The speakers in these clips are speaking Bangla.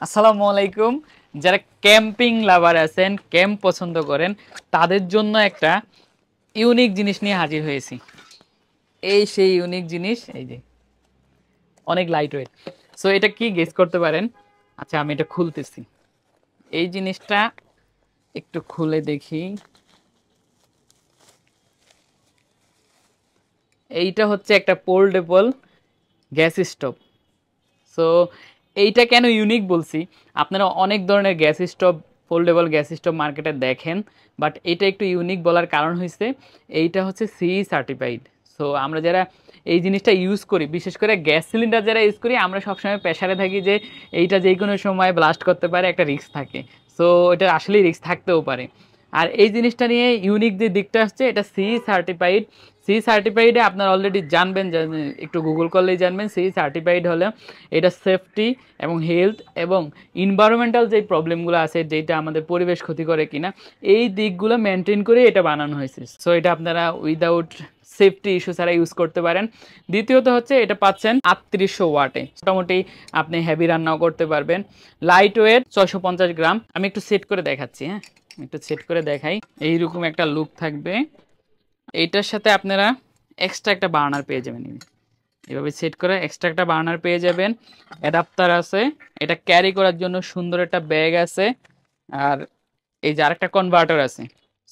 আসসালামু আলাইকুম। যারা ক্যাম্পিং লাভার আছেন, ক্যাম্প পছন্দ করেন, তাদের জন্য একটা ইউনিক জিনিস নিয়ে হাজির হয়েছি। এই সেই ইউনিক জিনিস, এই যে অনেক লাইট ওয়েট। সো এটা কি গেস করতে পারেন? আচ্ছা, আমি এটা খুলতেছি। এই জিনিসটা একটু খুলে দেখি। এইটা হচ্ছে একটা পোর্টেবল গ্যাস স্টোভ। সো এইটা কেন ইউনিক বলছি, আপনারা অনেক ধরনের gas stove, foldable gas stove মার্কেটে দেখেন, বাট এটা একটু ইউনিক বলার কারণ হচ্ছে এইটা হচ্ছে সিই সার্টিফাইড। সো আমরা যারা এই জিনিসটা ইউজ করি, বিশেষ করে গ্যাস সিলিন্ডার যারা ইউজ করি, আমরা সবসময় প্রেশারে থাকি যে এইটা যে কোনো সময় ব্লাস্ট করতে পারে, একটা রিস্ক থাকে। সো এটা আসলেই রিস্ক থাকতেও পারে। আর এই জিনিসটা নিয়ে ইউনিক যে দিকটা হচ্ছে, এটা সি সার্টিফাইড। সি সার্টিফাইডে আপনারা অলরেডি জানবেন, একটু গুগল করলেই জানবেন। সি সার্টিফাইড হলে এটা সেফটি এবং হেলথ এবং ইনভায়রনমেন্টাল যে প্রবলেমগুলো আছে, যেটা আমাদের পরিবেশ ক্ষতি করে কিনা, এই দিকগুলো মেনটেন করে এটা বানানো হয়েছে। সো এটা আপনারা উইদাউট সেফটি ইস্যু ছাড়া ইউজ করতে পারেন। দ্বিতীয়ত হচ্ছে এটা পাচ্ছেন 3800 ওয়াটে, মোটামুটি আপনি হেভি রান্নাও করতে পারবেন। লাইট ওয়েট 650 গ্রাম। আমি একটু সেট করে দেখাচ্ছি। হ্যাঁ, একটু সেট করে দেখাই। এইরকম একটা লুক থাকবে। এইটার সাথে আপনারা এক্সট্রা একটা বার্নার পেয়ে যাবেন। এভাবে সেট করে এক্সট্রা একটা বার্নার পেয়ে যাবেন। অ্যাডাপ্টার আছে, এটা ক্যারি করার জন্য সুন্দর একটা ব্যাগ আছে। আর এই যে আরেকটা কনভার্টার আছে।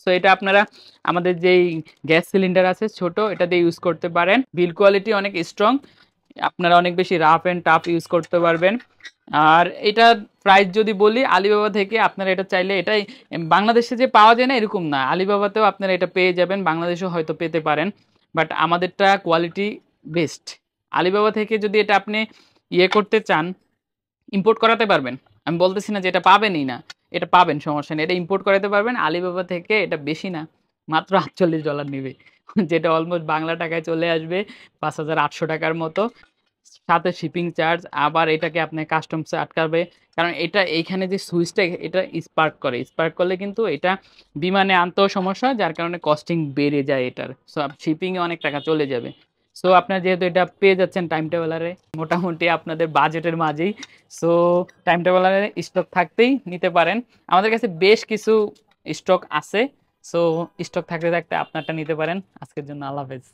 সো এটা আপনারা আমাদের যেই গ্যাস সিলিন্ডার আছে ছোট, এটা দিয়ে ইউজ করতে পারেন। বিল কোয়ালিটি অনেক স্ট্রং, আপনারা অনেক বেশি রাফ অ্যান্ড টাফ ইউজ করতে পারবেন। আর এটা প্রাইস যদি বলি, আলিবাবা থেকে আপনারা এটা চাইলে, এটাই বাংলাদেশে যে পাওয়া যায় না এরকম না, আলিবাবাতেও আপনারা এটা পেয়ে যাবেন, বাংলাদেশেও হয়তো পেতে পারেন। বাট আমাদেরটা কোয়ালিটি বেস্ট। আলিবাবা থেকে যদি এটা আপনি করতে চান, ইম্পোর্ট করাতে পারবেন। আমি বলতেছি না যে এটা পাবেনই না, এটা পাবেন, সমস্যা নেই, এটা ইম্পোর্ট করাতে পারবেন। আলিবাবা থেকে এটা বেশি না, মাত্র $48 নেবে, যেটা অলমোস্ট বাংলা টাকায় চলে আসবে 5800 টাকার মতো, সাথে শিপিং চার্জ। আবার এটাকে আপনি কাস্টমসে আটকাবে, কারণ এটা এইখানে যে সুইচটা, এটা স্পার্ক করে, স্পার্ক করলে কিন্তু এটা বিমানে আনতেও সমস্যা, যার কারণে কস্টিং বেড়ে যায় এটার। সো শিপিংয়ে অনেক টাকা চলে যাবে। সো আপনার যেহেতু এটা পেয়ে যাচ্ছেন টাইম টেবলারে, মোটামুটি আপনাদের বাজেটের মাঝেই। সো টাইম টেবলারে স্টক থাকতেই নিতে পারেন। আমাদের কাছে বেশ কিছু স্টক আছে। সো স্টক থাকতে থাকতে আপনারটা নিতে পারেন। আজকের জন্য আল্লাহ হাফেজ।